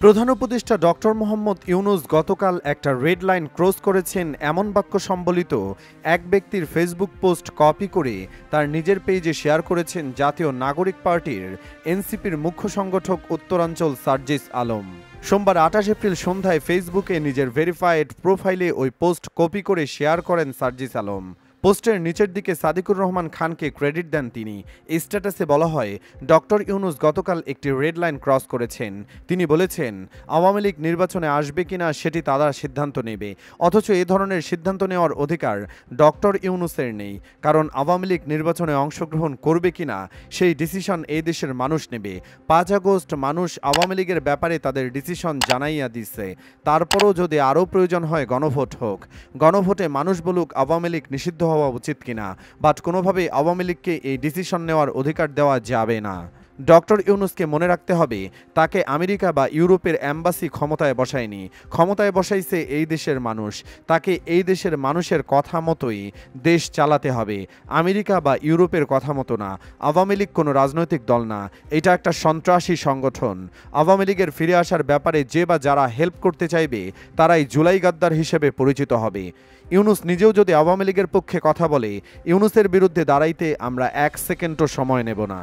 প্রধান উপদেষ্টা ডক্টর মোহাম্মদ ইউনূস গতকাল একটা রেড লাইন ক্রস করেছেন এমন বাক্য সম্বলিত এক ব্যক্তির ফেসবুক পোস্ট কপি করে তার নিজের পেজে শেয়ার করেছেন জাতীয় নাগরিক পার্টির এনসিপির মুখ্য সংগঠক উত্তরাঞ্চল সার্জিস আলম। সোমবার ২৮ এপ্রিল সন্ধ্যায় ফেসবুকে নিজের ভেরিফাইড প্রোফাইলে ওই পোস্ট কপি করে শেয়ার করেন সার্জিস আলম। পোস্টের নিচের দিকে সাদিকুর রহমান খানকে ক্রেডিট দেন তিনি। এই স্ট্যাটাসে বলা হয়, ডক্টর ইউনূস গতকাল একটি রেড লাইন ক্রস করেছেন। তিনি বলেছেন, আওয়ামী লীগ নির্বাচনে আসবে কিনা সেটি তারা সিদ্ধান্ত নেবে, অথচ এ ধরনের সিদ্ধান্ত নেওয়ার অধিকার ডক্টর ইউনূসের নেই, কারণ আওয়ামী লীগ নির্বাচনে অংশগ্রহণ করবে কিনা সেই ডিসিশন এই দেশের মানুষ নেবে। ৫ আগস্ট মানুষ আওয়ামী লীগের ব্যাপারে তাদের ডিসিশন জানাইয়া দিচ্ছে, তারপরও যদি আরও প্রয়োজন হয় গণভোট হোক, গণভোটে মানুষ বলুক আওয়ামী লীগ নিষিদ্ধ হওয়া উচিত কিনা, বাট কোনোভাবেই আওয়ামী লীগকে এই ডিসিশন নেওয়ার অধিকার দেওয়া যাবে না। ডক্টর ইউনূসকে মনে রাখতে হবে, তাকে আমেরিকা বা ইউরোপের অ্যাম্বাসি ক্ষমতায় বসায়নি, ক্ষমতায় বসাইছে এই দেশের মানুষ। তাকে এই দেশের মানুষের কথা মতোই দেশ চালাতে হবে, আমেরিকা বা ইউরোপের কথা মতো না। আওয়ামী লীগ কোনো রাজনৈতিক দল না, এটা একটা সন্ত্রাসী সংগঠন। আওয়ামী লীগের ফিরে আসার ব্যাপারে যে বা যারা হেল্প করতে চাইবে তারাই জুলাই গাদ্দার হিসেবে পরিচিত হবে। ইউনূস নিজেও যদি আওয়ামী লীগের পক্ষে কথা বলে, ইউনূসের বিরুদ্ধে দাঁড়াইতে আমরা ১ সেকেন্ডও সময় নেব না।